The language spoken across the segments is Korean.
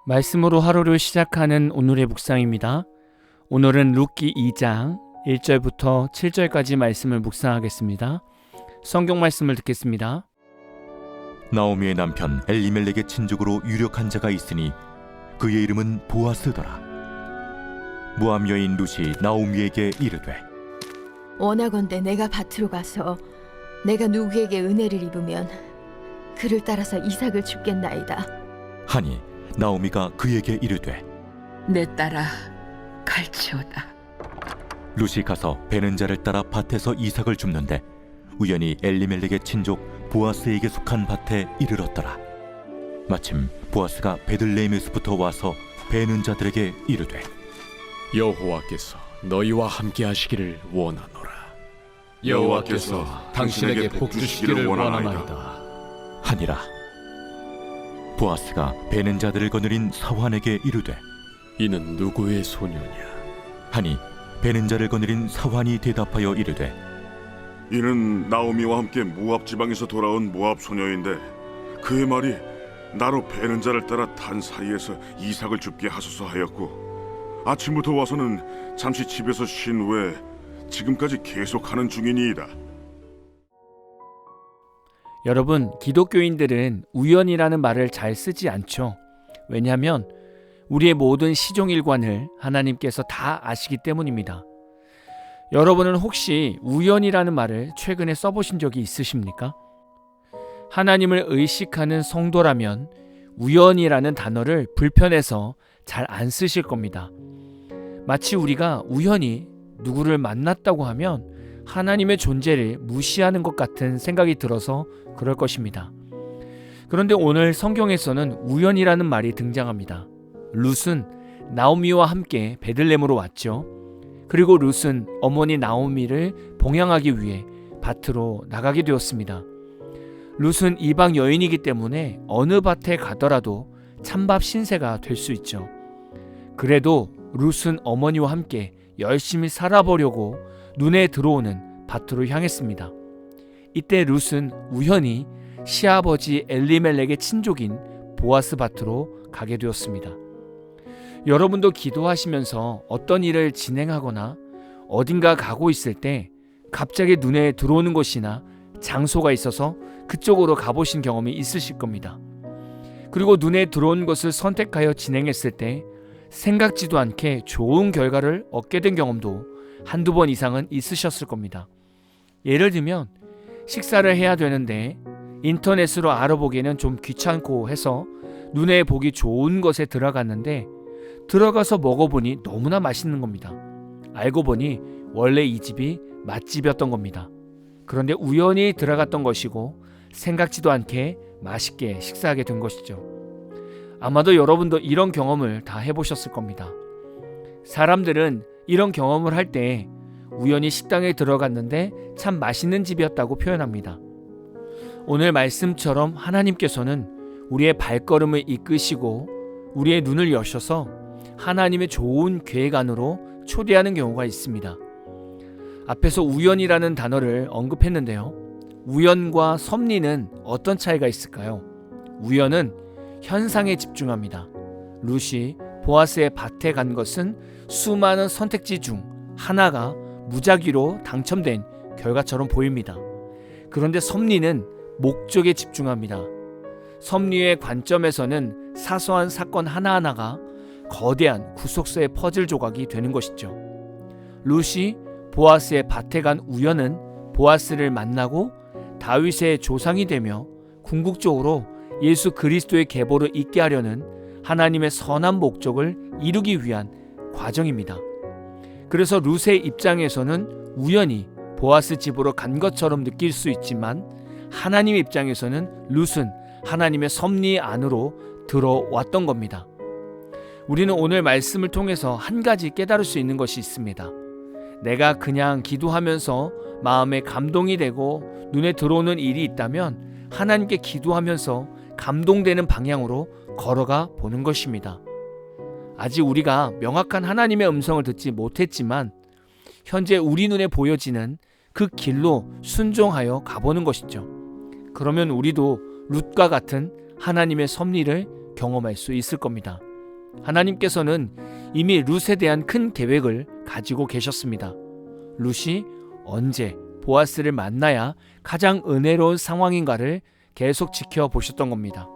말씀으로 하루를 시작하는 오늘의 묵상입니다. 오늘은 룻기 2장 1절부터 7절까지 말씀을 묵상하겠습니다. 성경 말씀을 듣겠습니다. 나오미의 남편 엘리멜렉의 친족으로 유력한 자가 있으니 그의 이름은 보아스더라. 모압 여인 룻이 나오미에게 이르되 원하건대 내가 밭으로 가서 내가 누구에게 은혜를 입으면 그를 따라서 이삭을 줍겠나이다. 하니 나오미가 그에게 이르되 내 딸아 갈치오다. 룻이 가서 베는 자를 따라 밭에서 이삭을 줍는데 우연히 엘리멜렉의 친족 보아스에게 속한 밭에 이르렀더라. 마침 보아스가 베들레헴에서부터 와서 베는 자들에게 이르되 여호와께서 너희와 함께 하시기를 원하노라. 여호와께서 당신에게 복 주시기를 원하나이다 하니라. 보아스가 베는 자들을 거느린 사환에게 이르되 이는 누구의 소녀냐? 하니 베는 자를 거느린 사환이 대답하여 이르되 이는 나오미와 함께 모압 지방에서 돌아온 모압 소녀인데 그의 말이 나로 베는 자를 따라 단 사이에서 이삭을 줍게 하소서 하였고 아침부터 와서는 잠시 집에서 쉰 후에 지금까지 계속하는 중이니이다. 여러분, 기독교인들은 우연이라는 말을 잘 쓰지 않죠. 왜냐하면 우리의 모든 시종일관을 하나님께서 다 아시기 때문입니다. 여러분은 혹시 우연이라는 말을 최근에 써보신 적이 있으십니까? 하나님을 의식하는 성도라면 우연이라는 단어를 불편해서 잘 안 쓰실 겁니다. 마치 우리가 우연히 누구를 만났다고 하면 하나님의 존재를 무시하는 것 같은 생각이 들어서 그럴 것입니다. 그런데 오늘 성경에서는 우연이라는 말이 등장합니다. 룻은 나오미와 함께 베들레헴으로 왔죠. 그리고 룻은 어머니 나오미를 봉양하기 위해 밭으로 나가게 되었습니다. 룻은 이방 여인이기 때문에 어느 밭에 가더라도 찬밥 신세가 될 수 있죠. 그래도 룻은 어머니와 함께 열심히 살아보려고 눈에 들어오는 밭으로 향했습니다. 이때 룻은 우연히 시아버지 엘리멜렉의 친족인 보아스 밭으로 가게 되었습니다. 여러분도 기도하시면서 어떤 일을 진행하거나 어딘가 가고 있을 때 갑자기 눈에 들어오는 곳이나 장소가 있어서 그쪽으로 가보신 경험이 있으실 겁니다. 그리고 눈에 들어온 것을 선택하여 진행했을 때 생각지도 않게 좋은 결과를 얻게 된 경험도 한두 번 이상은 있으셨을 겁니다. 예를 들면 식사를 해야 되는데 인터넷으로 알아보기에는 좀 귀찮고 해서 눈에 보기 좋은 것에 들어갔는데 들어가서 먹어보니 너무나 맛있는 겁니다. 알고 보니 원래 이 집이 맛집이었던 겁니다. 그런데 우연히 들어갔던 것이고 생각지도 않게 맛있게 식사하게 된 것이죠. 아마도 여러분도 이런 경험을 다 해보셨을 겁니다. 사람들은 이런 경험을 할 때 우연히 식당에 들어갔는데 참 맛있는 집이었다고 표현합니다. 오늘 말씀처럼 하나님께서는 우리의 발걸음을 이끄시고 우리의 눈을 여셔서 하나님의 좋은 계획 안으로 초대하는 경우가 있습니다. 앞에서 우연이라는 단어를 언급했는데요. 우연과 섭리는 어떤 차이가 있을까요? 우연은 현상에 집중합니다. 룻이 보아스의 밭에 간 것은 수많은 선택지 중 하나가 무작위로 당첨된 결과처럼 보입니다. 그런데 섭리는 목적에 집중합니다. 섭리의 관점에서는 사소한 사건 하나하나가 거대한 구속사의 퍼즐 조각이 되는 것이죠. 룻이 보아스의 밭에 간 우연은 보아스를 만나고 다윗의 조상이 되며 궁극적으로 예수 그리스도의 계보를 잇게 하려는 하나님의 선한 목적을 이루기 위한 과정입니다. 그래서 룻의 입장에서는 우연히 보아스 집으로 간 것처럼 느낄 수 있지만 하나님의 입장에서는 룻은 하나님의 섭리 안으로 들어왔던 겁니다. 우리는 오늘 말씀을 통해서 한 가지 깨달을 수 있는 것이 있습니다. 내가 그냥 기도하면서 마음에 감동이 되고 눈에 들어오는 일이 있다면 하나님께 기도하면서 감동되는 방향으로 걸어가 보는 것입니다. 아직 우리가 명확한 하나님의 음성을 듣지 못했지만 현재 우리 눈에 보여지는 그 길로 순종하여 가보는 것이죠. 그러면 우리도 룻과 같은 하나님의 섭리를 경험할 수 있을 겁니다. 하나님께서는 이미 룻에 대한 큰 계획을 가지고 계셨습니다. 룻이 언제 보아스를 만나야 가장 은혜로운 상황인가를 계속 지켜보셨던 겁니다.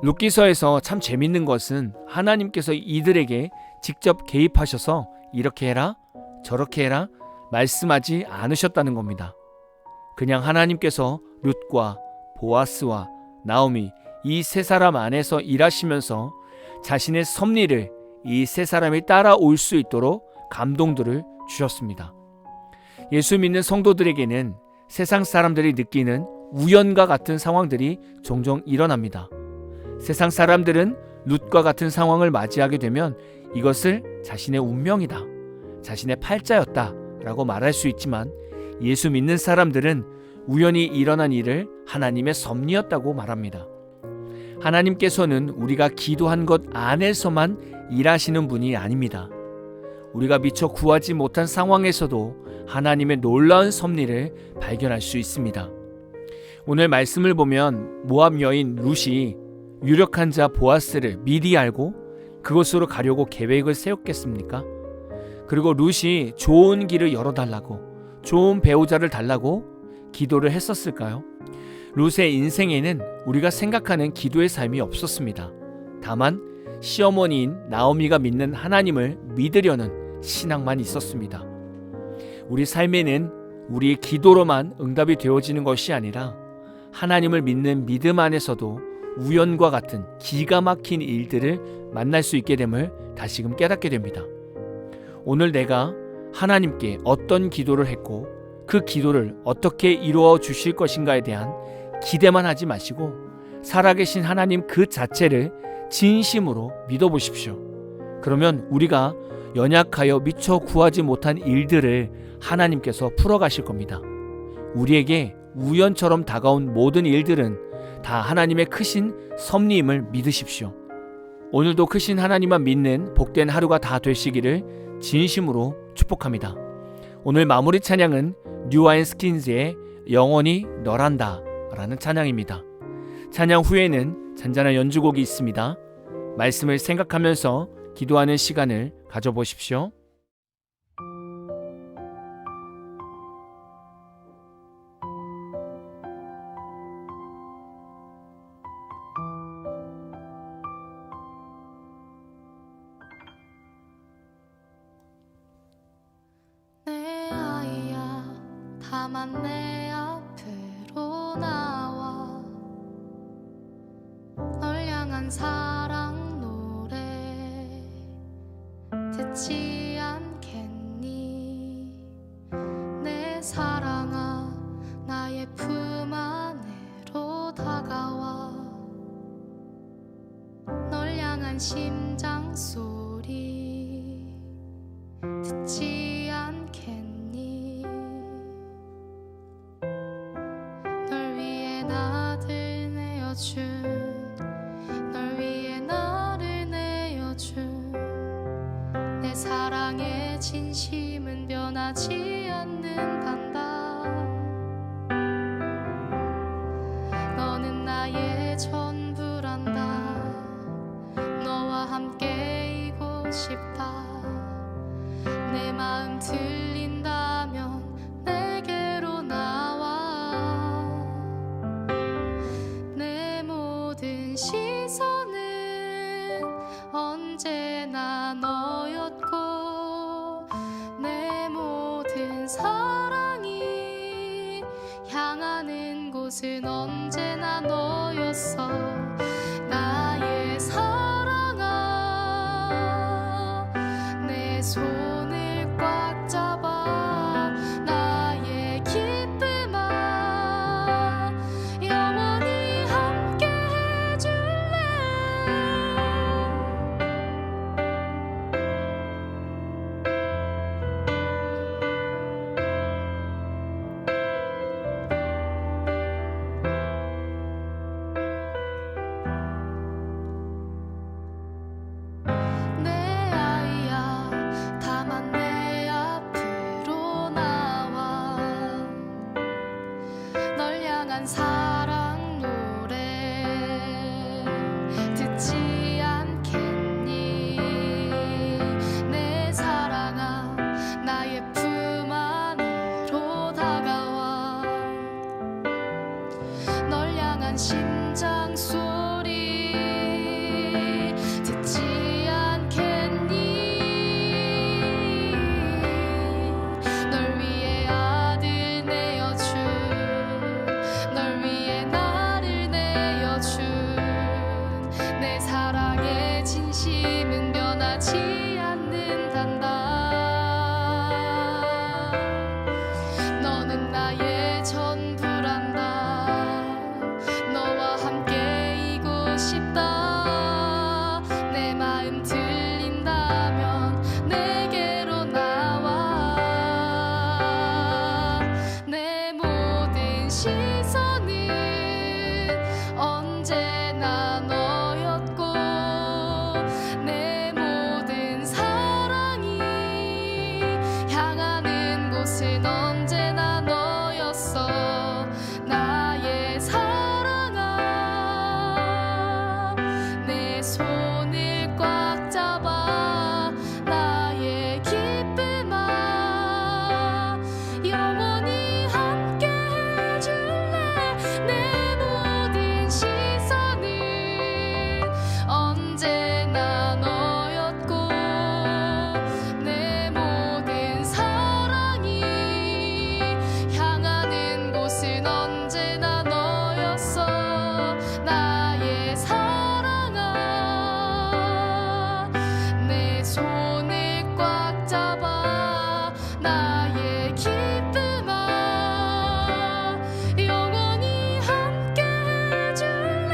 룻기서에서 참 재밌는 것은 하나님께서 이들에게 직접 개입하셔서 이렇게 해라, 저렇게 해라 말씀하지 않으셨다는 겁니다. 그냥 하나님께서 룻과 보아스와 나오미 이 세 사람 안에서 일하시면서 자신의 섭리를 이 세 사람이 따라올 수 있도록 감동들을 주셨습니다. 예수 믿는 성도들에게는 세상 사람들이 느끼는 우연과 같은 상황들이 종종 일어납니다. 세상 사람들은 룻과 같은 상황을 맞이하게 되면 이것을 자신의 운명이다, 자신의 팔자였다 라고 말할 수 있지만, 예수 믿는 사람들은 우연히 일어난 일을 하나님의 섭리였다고 말합니다. 하나님께서는 우리가 기도한 것 안에서만 일하시는 분이 아닙니다. 우리가 미처 구하지 못한 상황에서도 하나님의 놀라운 섭리를 발견할 수 있습니다. 오늘 말씀을 보면 모압 여인 룻이 유력한 자 보아스를 미리 알고 그곳으로 가려고 계획을 세웠겠습니까? 그리고 룻이 좋은 길을 열어달라고, 좋은 배우자를 달라고 기도를 했었을까요? 룻의 인생에는 우리가 생각하는 기도의 삶이 없었습니다. 다만 시어머니인 나오미가 믿는 하나님을 믿으려는 신앙만 있었습니다. 우리 삶에는 우리의 기도로만 응답이 되어지는 것이 아니라 하나님을 믿는 믿음 안에서도 우연과 같은 기가 막힌 일들을 만날 수 있게 됨을 다시금 깨닫게 됩니다. 오늘 내가 하나님께 어떤 기도를 했고 그 기도를 어떻게 이루어 주실 것인가에 대한 기대만 하지 마시고 살아계신 하나님 그 자체를 진심으로 믿어보십시오. 그러면 우리가 연약하여 미처 구하지 못한 일들을 하나님께서 풀어가실 겁니다. 우리에게 우연처럼 다가온 모든 일들은 다 하나님의 크신 섭리임을 믿으십시오. 오늘도 크신 하나님만 믿는 복된 하루가 다 되시기를 진심으로 축복합니다. 오늘 마무리 찬양은 뉴와인스킨즈의 영원히 너란다 라는 찬양입니다. 찬양 후에는 잔잔한 연주곡이 있습니다. 말씀을 생각하면서 기도하는 시간을 가져보십시오. 내 아이야, 다만 내 앞으로 나와 널 향한 사랑 노래 듣지 않겠니? 내 사랑아, 나의 품 안으로 다가와 널 향한 심장 소리 듣지 않겠니? 널 위해 나를 내어준, 널 위해 나를 내어준 내 사랑의 진심은 변하지 않는단다. 너는 나의 전부란다. 너와 함께 있고 싶다. 내 마음 들린다면 내게로 나와. 내 모든 시선은 언제나 너였고 내 모든 사랑이 향하는 곳은 언제나 너였어. 나의 사랑아, 내 손을 꽉 잡아. 나의 기쁨아, 영원히 함께 해줄래. 변하지 않는단다. 너는 나의 전부란다. 너와 함께 이고 싶다. 내 마음 들린다면 내게로 나와. 내 모든 시선은 언제나 너였고 내 모든 사랑이 향하는 곳은 언제나 너였어. 나의 사랑아 내 손을 꽉 잡아. 나의 기쁨아 영원히 함께 해줄래. 내 모든 시선은 언제나 너였고 내 모든 사랑이 향하는 곳은 언제나 너였어. 나의 사랑아 내 손을 꽉 잡아. 나의 기쁨아 영원히 함께 해줄래.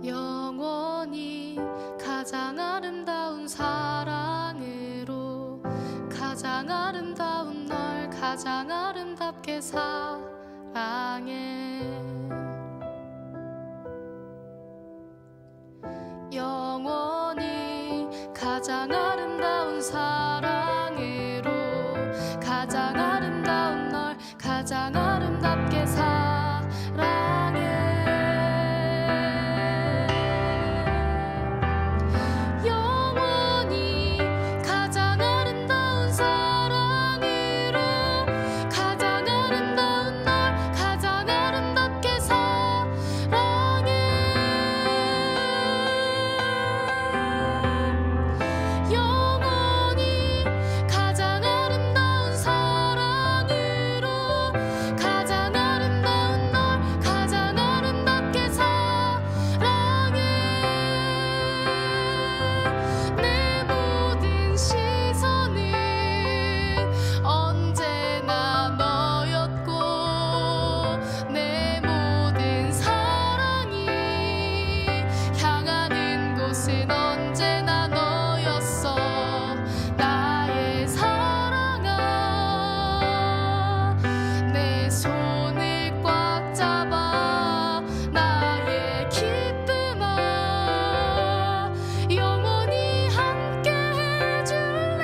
영원히 가장 아름다운 사랑으로 가장 아름다운 널 가장 아름답게 사랑해. 영원히 가장 아름다운 사랑으로 가장 아름다운 널 가장 아름답게 사랑해. 영원히 가장 아름다운 사랑으로 가장 아름다운 널 가장 아름답게 사랑해. 영원히 가장 아름다운 사랑으로 가장 아름다운 널 가장 아름답게 사랑해. 내 모든 시선은 언제나 너였고 내 모든 사랑이 향하는 곳은 언제나 너였어. 나의 사랑아 내 손을 꽉 잡아. 나의 기쁨아 영원히 함께 해줄래.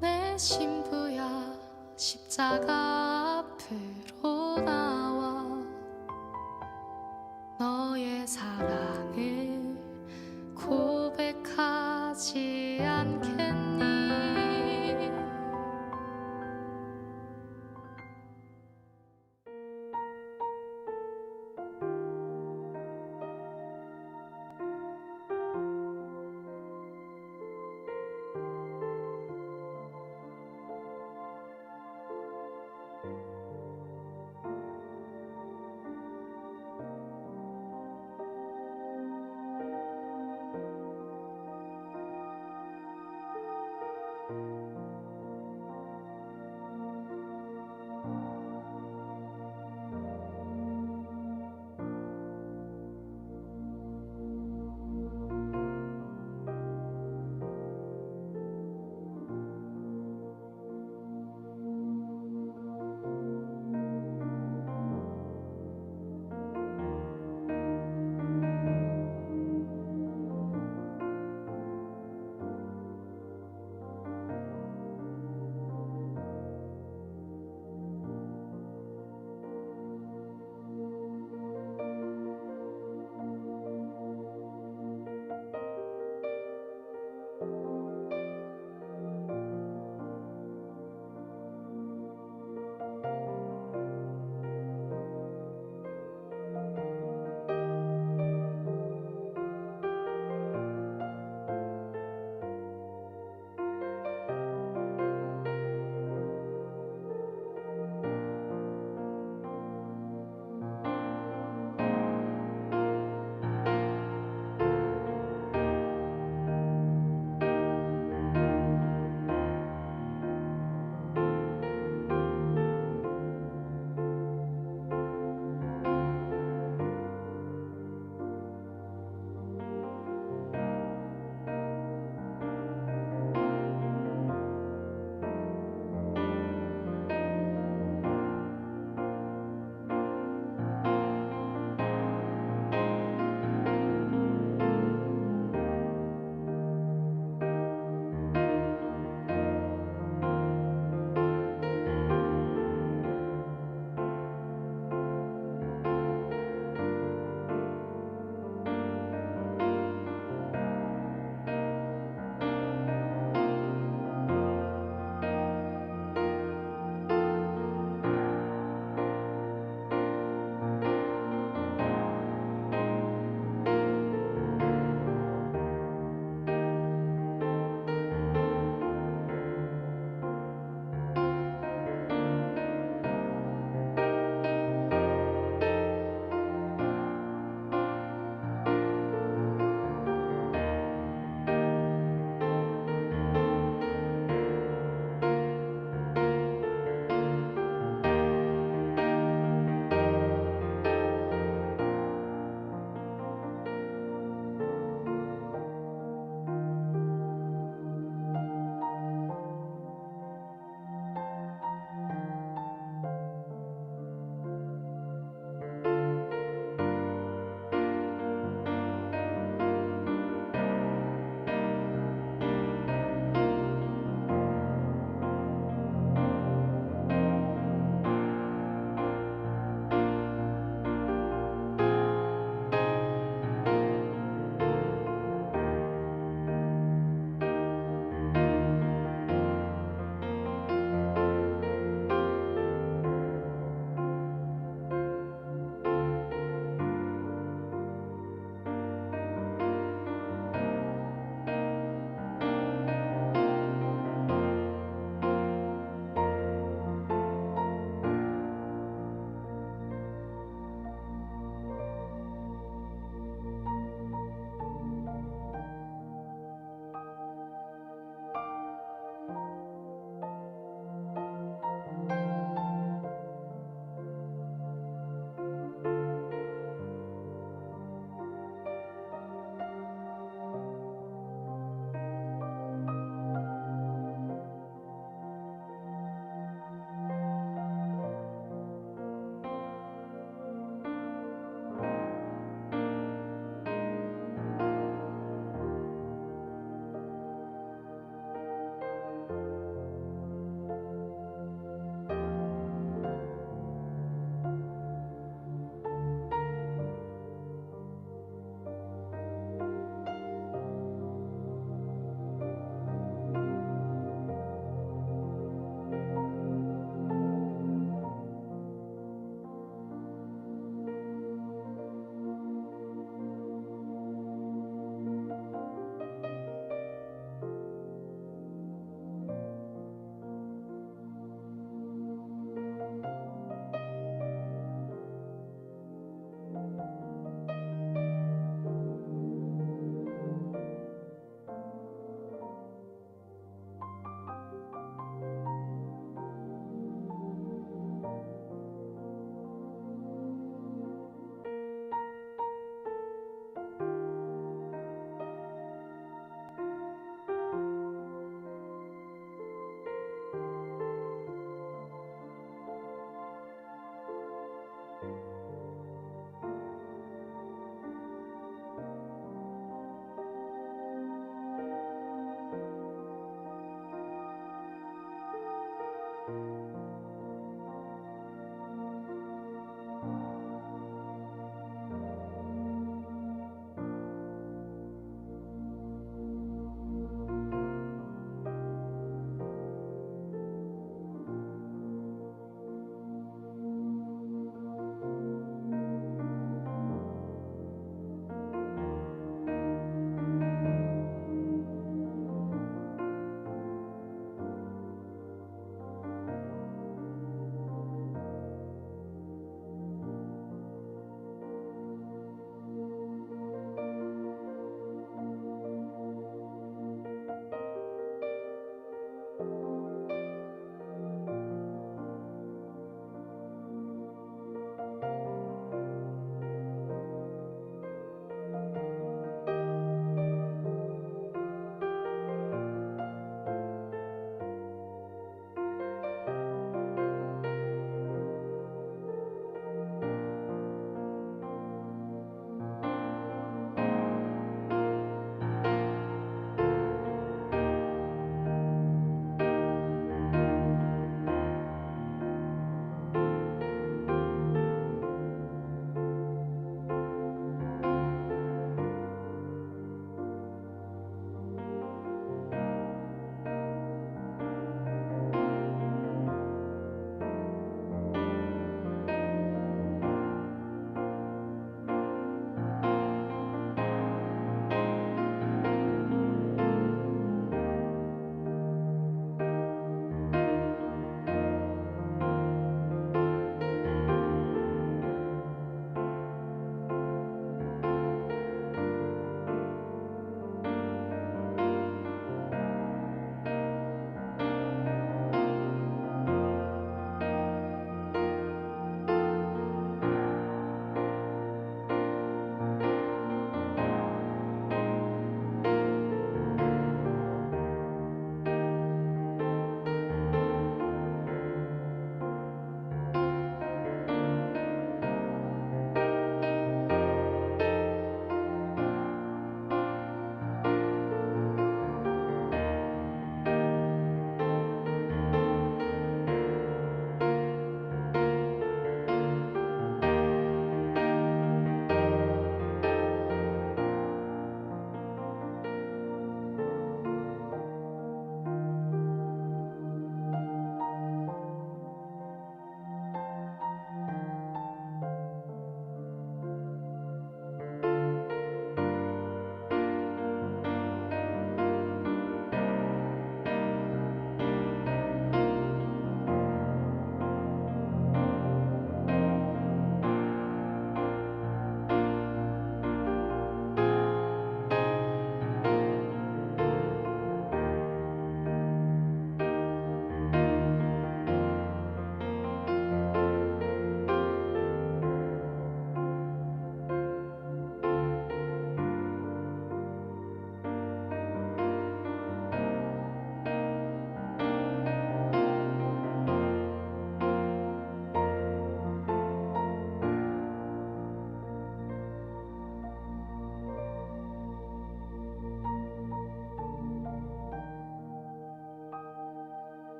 내 신부야 십자가